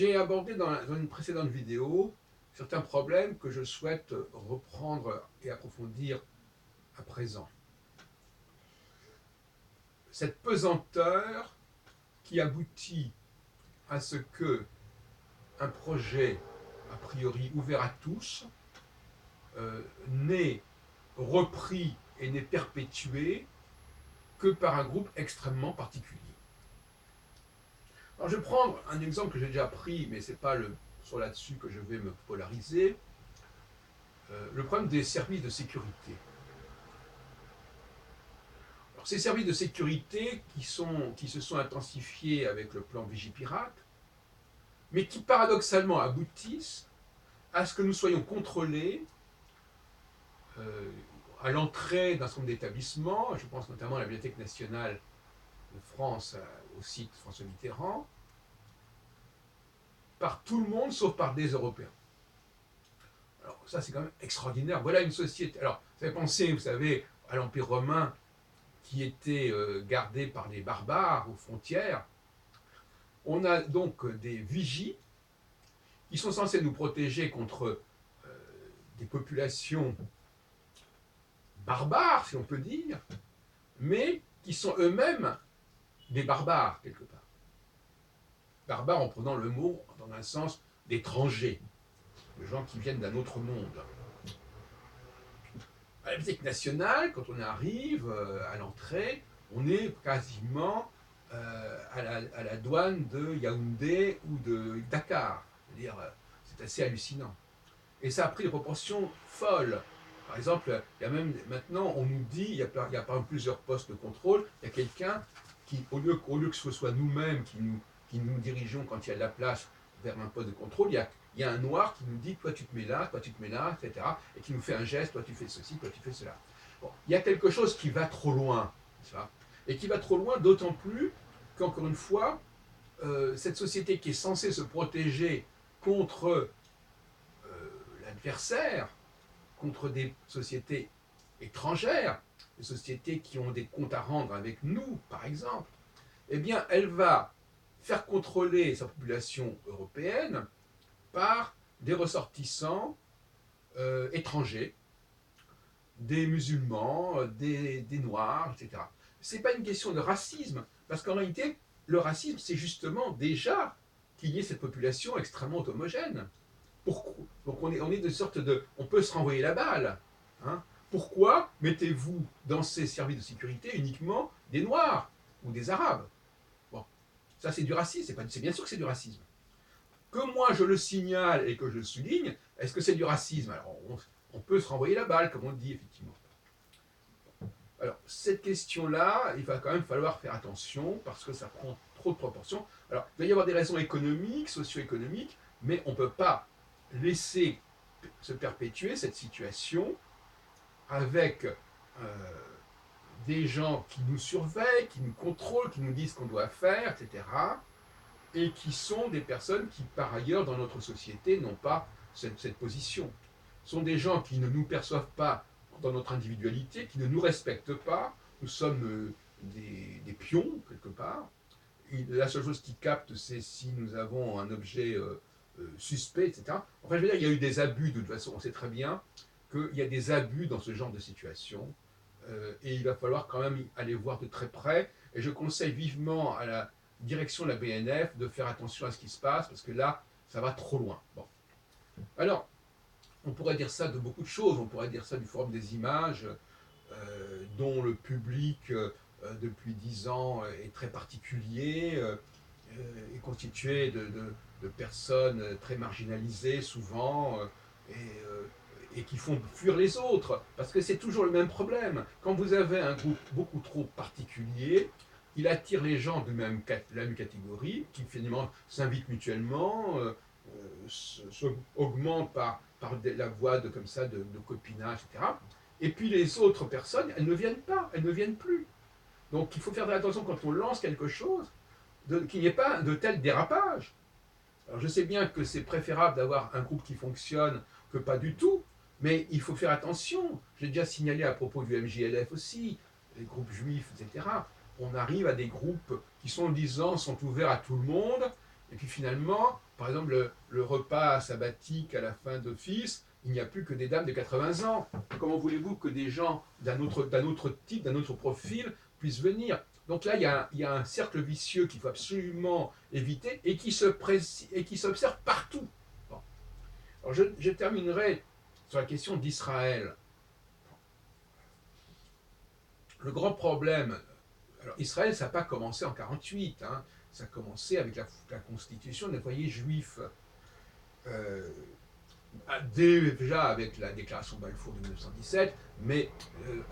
J'ai abordé dans une précédente vidéo certains problèmes que je souhaite reprendre et approfondir à présent. Cette pesanteur qui aboutit à ce que un projet a priori ouvert à tous n'est repris et n'est perpétué que par un groupe extrêmement particulier. Alors je vais prendre un exemple que j'ai déjà pris, mais ce n'est pas sur là-dessus que je vais me polariser, le problème des services de sécurité. Alors, ces services de sécurité qui se sont intensifiés avec le plan Vigipirate, mais qui paradoxalement aboutissent à ce que nous soyons contrôlés à l'entrée d'un certain nombre d'établissements, je pense notamment à la Bibliothèque nationale de France, au site François Mitterrand, par tout le monde sauf par des Européens. Alors ça c'est quand même extraordinaire. Voilà une société. Alors vous avez pensé, vous savez, à l'Empire romain qui était gardé par les barbares aux frontières. On a donc des vigies qui sont censés nous protéger contre des populations barbares, si on peut dire, mais qui sont eux-mêmes des barbares, quelque part. Barbares en prenant le mot dans un sens d'étrangers, de gens qui viennent d'un autre monde. À la Bibliothèque nationale, quand on arrive à l'entrée, on est quasiment à la douane de Yaoundé ou de Dakar. C'est-à-dire, c'est assez hallucinant. Et ça a pris des proportions folles. Par exemple, il y a même maintenant, on nous dit, il y a par exemple plusieurs postes de contrôle, il y a quelqu'un qui, au lieu que ce soit nous-mêmes qui nous dirigeons quand il y a de la place vers un poste de contrôle, il y a un noir qui nous dit, toi tu te mets là, toi tu te mets là, etc. Et qui nous fait un geste, toi tu fais ceci, toi tu fais cela. Bon, il y a quelque chose qui va trop loin, ça, et qui va trop loin d'autant plus qu'encore une fois, cette société qui est censée se protéger contre l'adversaire, contre des sociétés étrangères, des sociétés qui ont des comptes à rendre avec nous, par exemple, eh bien, elle va faire contrôler sa population européenne par des ressortissants étrangers, des musulmans, des noirs, etc. Ce n'est pas une question de racisme, parce qu'en réalité, le racisme, c'est justement déjà qu'il y ait cette population extrêmement homogène. Pourquoi? Donc on est de sorte de... On peut se renvoyer la balle. Hein. Pourquoi mettez-vous dans ces services de sécurité uniquement des Noirs ou des Arabes? Bon, ça c'est du racisme, c'est bien sûr que c'est du racisme. Que moi je le signale et que je le souligne, est-ce que c'est du racisme? Alors on peut se renvoyer la balle, comme on dit effectivement. Alors cette question-là, il va quand même falloir faire attention parce que ça prend trop de proportions. Alors il va y avoir des raisons économiques, socio-économiques, mais on ne peut pas laisser se perpétuer cette situation avec des gens qui nous surveillent, qui nous contrôlent, qui nous disent ce qu'on doit faire, etc. Et qui sont des personnes qui, par ailleurs, dans notre société, n'ont pas cette position. Ce sont des gens qui ne nous perçoivent pas dans notre individualité, qui ne nous respectent pas. Nous sommes des pions, quelque part. Et la seule chose qui capte, c'est si nous avons un objet suspect, etc. Enfin, je veux dire, il y a eu des abus, de toute façon, on sait très bien qu'il y a des abus dans ce genre de situation, et il va falloir quand même aller voir de très près, et je conseille vivement à la direction de la BNF de faire attention à ce qui se passe, parce que là, ça va trop loin. Bon. Alors, on pourrait dire ça de beaucoup de choses, on pourrait dire ça du Forum des images, dont le public, depuis 10 ans, est très particulier, est constitué de personnes très marginalisées souvent, et qui font fuir les autres, parce que c'est toujours le même problème. Quand vous avez un groupe beaucoup trop particulier, il attire les gens de la même catégorie, qui finalement s'invitent mutuellement, augmentent par la voie comme ça de copinage, etc. Et puis les autres personnes, elles ne viennent pas, elles ne viennent plus. Donc il faut faire attention quand on lance quelque chose, qu'il n'y ait pas de tel dérapage. Alors je sais bien que c'est préférable d'avoir un groupe qui fonctionne que pas du tout, mais il faut faire attention. J'ai déjà signalé à propos du MJLF aussi, les groupes juifs, etc. On arrive à des groupes qui sont, disant, sont ouverts à tout le monde, et puis finalement, par exemple, le repas sabbatique à la fin d'office, il n'y a plus que des dames de 80 ans. Comment voulez-vous que des gens d'un autre type, d'un autre profil puissent venir? Donc là, il y a un cercle vicieux qu'il faut absolument éviter et qui s'observe partout. Bon. Alors je terminerai sur la question d'Israël. Le grand problème, alors Israël, ça n'a pas commencé en 48, hein, ça a commencé avec la constitution des foyers juifs. Euh, Déjà avec la déclaration de Balfour de 1917, mais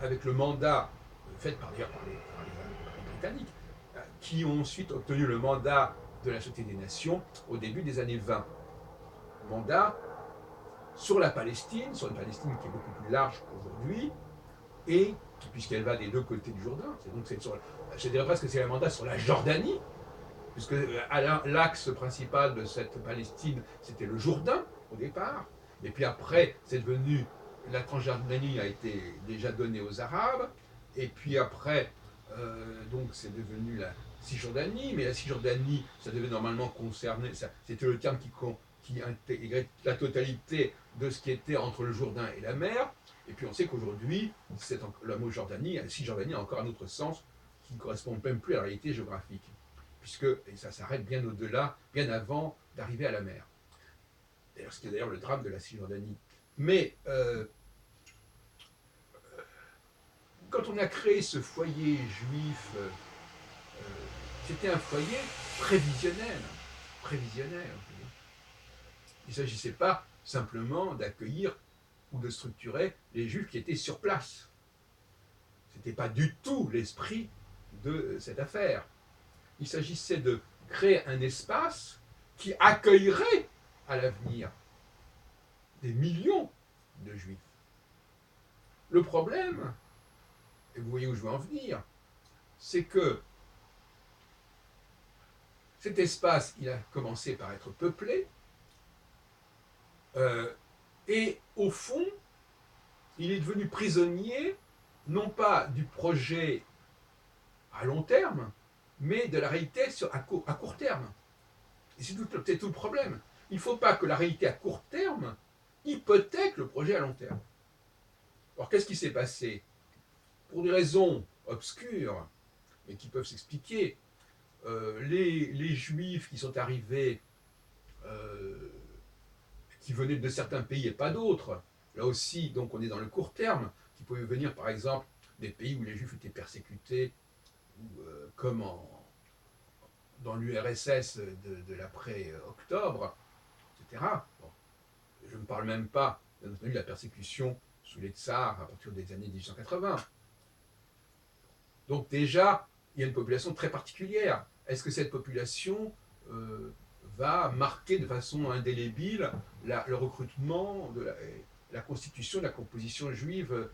avec le mandat fait d'ailleurs par les Britanniques, qui ont ensuite obtenu le mandat de la Société des Nations au début des années 20. Mandat sur la Palestine qui est beaucoup plus large qu'aujourd'hui, et puisqu'elle va des deux côtés du Jourdain, je dirais presque que c'est un mandat sur la Jordanie, puisque l'axe principal de cette Palestine, c'était le Jourdain au départ, et puis après, c'est devenu, la Transjordanie a été déjà donnée aux Arabes, et puis après, donc c'est devenu la Cisjordanie, mais la Cisjordanie, ça devait normalement concerner, c'était le terme qui intégrait la totalité de ce qui était entre le Jourdain et la mer, et puis on sait qu'aujourd'hui, le mot Jordanie, la Cisjordanie a encore un autre sens qui ne correspond même plus à la réalité géographique, puisque et ça s'arrête bien au-delà, bien avant d'arriver à la mer. D'ailleurs, ce qui est d'ailleurs le drame de la Cisjordanie. Mais quand on a créé ce foyer juif, c'était un foyer prévisionnel. Prévisionnel. Il ne s'agissait pas simplement d'accueillir ou de structurer les juifs qui étaient sur place. Ce n'était pas du tout l'esprit de cette affaire. Il s'agissait de créer un espace qui accueillerait à l'avenir des millions de juifs. Le problème, et vous voyez où je veux en venir, c'est que cet espace, il a commencé par être peuplé, et au fond, il est devenu prisonnier, non pas du projet à long terme, mais de la réalité à court terme. Et c'est tout le problème. Il ne faut pas que la réalité à court terme hypothèque le projet à long terme. Alors qu'est-ce qui s'est passé? Pour des raisons obscures, mais qui peuvent s'expliquer, les Juifs qui sont arrivés, qui venaient de certains pays et pas d'autres, là aussi, donc on est dans le court terme, qui pouvaient venir par exemple des pays où les Juifs étaient persécutés, ou, comme dans l'URSS de l'après-octobre, etc. Bon, je ne parle même pas, bien entendu, de la persécution sous les tsars à partir des années 1880. Donc déjà, il y a une population très particulière. Est-ce que cette population va marquer de façon indélébile le recrutement, la constitution, la composition juive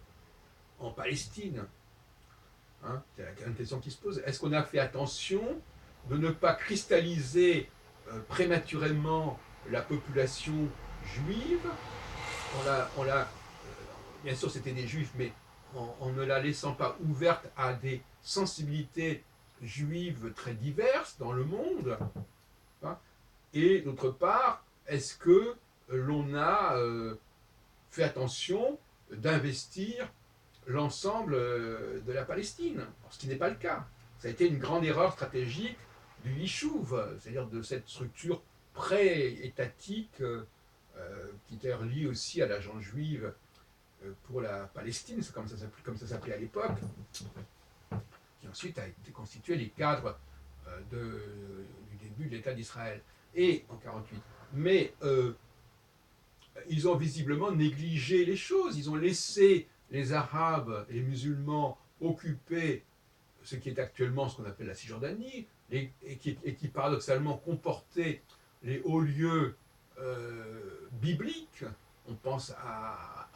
en Palestine, hein? C'est la grande question qui se pose. Est-ce qu'on a fait attention de ne pas cristalliser prématurément la population juive? Bien sûr, c'était des juifs, mais en ne la laissant pas ouverte à des sensibilités juives très diverses dans le monde, hein. Et d'autre part, est-ce que l'on a fait attention d'investir l'ensemble de la Palestine, ce qui n'est pas le cas. Ça a été une grande erreur stratégique du Yishuv, c'est-à-dire de cette structure pré-étatique qui était reliée aussi à l'agence juive pour la Palestine, c'est comme ça s'appelait à l'époque, qui ensuite a été constitué les cadres du début de l'État d'Israël, et en 1948. Mais ils ont visiblement négligé les choses, ils ont laissé les Arabes et les musulmans occuper ce qui est actuellement ce qu'on appelle la Cisjordanie, et qui paradoxalement comportait les hauts lieux bibliques. On pense à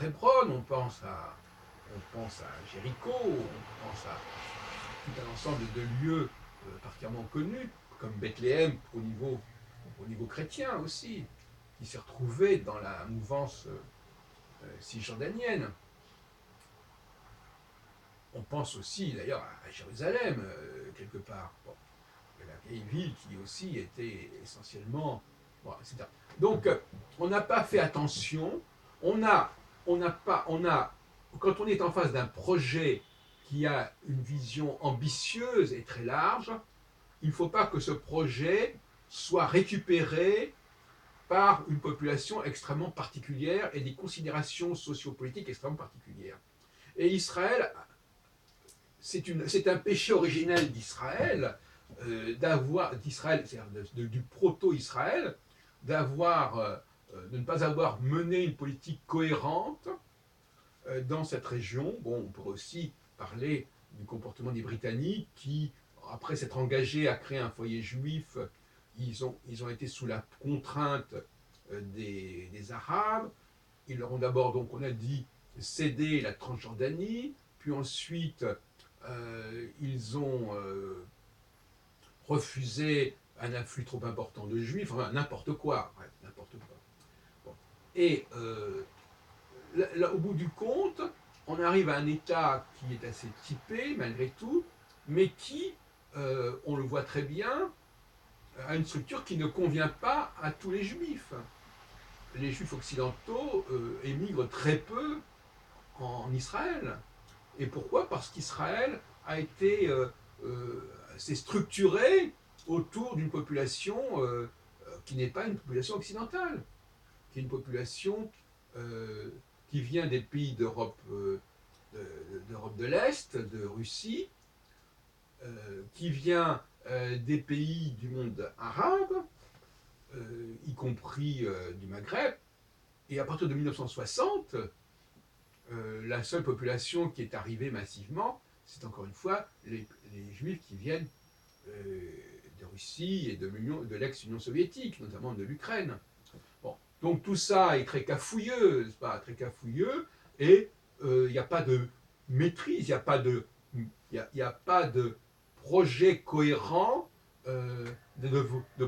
Hébron, on pense à Jéricho, on pense à tout un ensemble de lieux particulièrement connus, comme Bethléem au niveau chrétien aussi, qui s'est retrouvé dans la mouvance cisjordanienne. On pense aussi d'ailleurs à Jérusalem, quelque part. Bon, la vieille ville qui aussi était essentiellement Voilà, etc. Donc, on n'a pas fait attention. On a, on n'a pas, on a, quand on est en face d'un projet qui a une vision ambitieuse et très large, il ne faut pas que ce projet soit récupéré par une population extrêmement particulière et des considérations sociopolitiques extrêmement particulières. Et Israël, c'est un péché originel d'Israël, d'Israël, c'est-à-dire du proto-Israël, de ne pas avoir mené une politique cohérente dans cette région. Bon, on pourrait aussi parler du comportement des Britanniques qui, après s'être engagés à créer un foyer juif, ils ont été sous la contrainte des Arabes. Ils leur ont d'abord, donc on a dit, cédé la Transjordanie, puis ensuite ils ont refusé un afflux trop important de juifs, enfin n'importe quoi, bref, n'importe quoi. Bon. Et là, au bout du compte, on arrive à un État qui est assez typé malgré tout, mais qui, on le voit très bien, a une structure qui ne convient pas à tous les juifs. Les juifs occidentaux émigrent très peu en Israël. Et pourquoi? Parce qu'Israël s'est structuré autour d'une population qui n'est pas une population occidentale, qui est une population qui vient des pays d'Europe de l'Est, de Russie, qui vient des pays du monde arabe, y compris du Maghreb. Et à partir de 1960, la seule population qui est arrivée massivement, c'est encore une fois les Juifs qui viennent de Russie et de l'ex-Union soviétique, notamment de l'Ukraine. Bon. Donc tout ça est très cafouilleux, n'est-ce pas, très cafouilleux, et il n'y a pas de maîtrise, il y a pas de projet cohérent,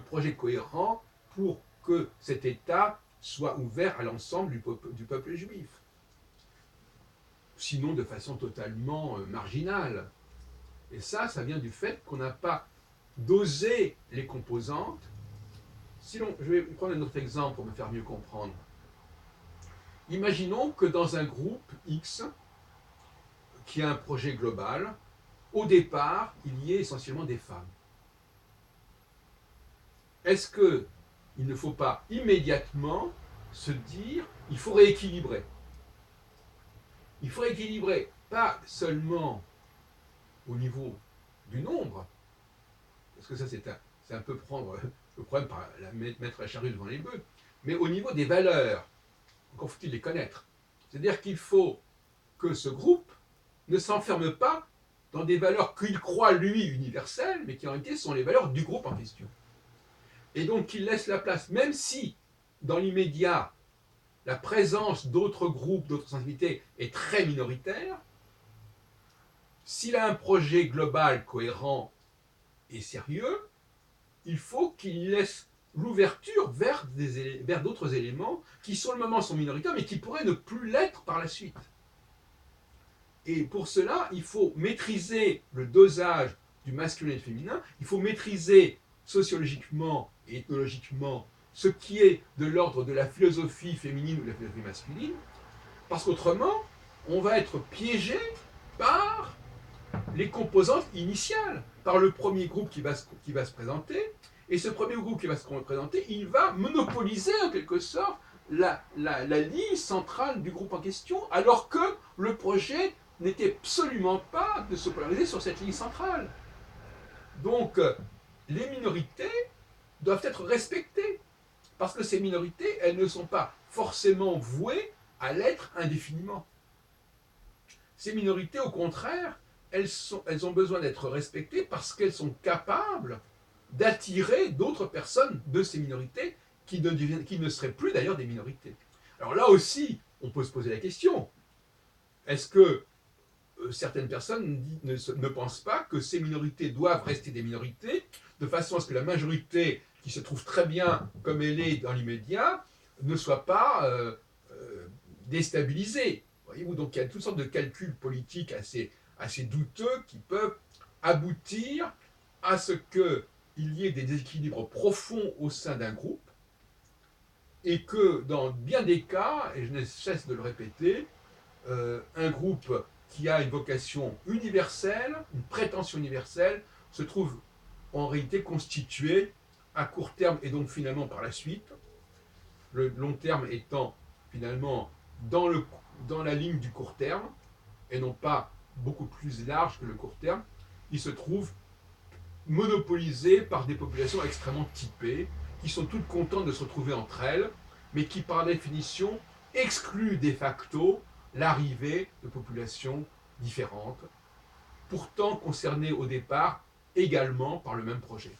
projet cohérent pour que cet État soit ouvert à l'ensemble du peuple juif. Sinon de façon totalement marginale. Et ça vient du fait qu'on n'a pas dosé les composantes. Je vais prendre un autre exemple pour me faire mieux comprendre. Imaginons que dans un groupe X, qui a un projet global, au départ, il y ait essentiellement des femmes. Est-ce qu'il ne faut pas immédiatement se dire il faut rééquilibrer? Il faut rééquilibrer pas seulement au niveau du nombre, parce que ça c'est un peu prendre le problème par mettre la charrue devant les bœufs, mais au niveau des valeurs. Encore faut-il les connaître. C'est-à-dire qu'il faut que ce groupe ne s'enferme pas dans des valeurs qu'il croit, lui, universelles, mais qui en réalité sont les valeurs du groupe en question. Et donc qu'il laisse la place, même si, dans l'immédiat, la présence d'autres groupes, d'autres sensibilités est très minoritaire, s'il a un projet global, cohérent et sérieux, il faut qu'il laisse l'ouverture vers d'autres éléments qui, sur le moment, sont minoritaires, mais qui pourraient ne plus l'être par la suite. Et pour cela, il faut maîtriser le dosage du masculin et du féminin, il faut maîtriser sociologiquement et ethnologiquement ce qui est de l'ordre de la philosophie féminine ou de la philosophie masculine, parce qu'autrement, on va être piégé par les composantes initiales, par le premier groupe qui va se présenter, et ce premier groupe qui va se présenter, il va monopoliser en quelque sorte la ligne centrale du groupe en question, alors que le projet n'était absolument pas de se polariser sur cette ligne centrale. Donc, les minorités doivent être respectées, parce que ces minorités, elles ne sont pas forcément vouées à l'être indéfiniment. Ces minorités, au contraire, elles ont besoin d'être respectées parce qu'elles sont capables d'attirer d'autres personnes de ces minorités qui ne seraient plus d'ailleurs des minorités. Alors là aussi, on peut se poser la question, est-ce que certaines personnes ne pensent pas que ces minorités doivent rester des minorités, de façon à ce que la majorité, qui se trouve très bien comme elle est dans l'immédiat, ne soit pas déstabilisée. Voyez-vous, donc il y a toutes sortes de calculs politiques assez douteux qui peuvent aboutir à ce qu'il y ait des déséquilibres profonds au sein d'un groupe, et que dans bien des cas, et je ne cesse de le répéter, un groupe qui a une vocation universelle, une prétention universelle, se trouve en réalité constitué à court terme et donc finalement par la suite, le long terme étant finalement dans la ligne du court terme et non pas beaucoup plus large que le court terme, il se trouve monopolisé par des populations extrêmement typées, qui sont toutes contentes de se retrouver entre elles, mais qui par définition excluent de facto l'arrivée de populations différentes, pourtant concernées au départ également par le même projet.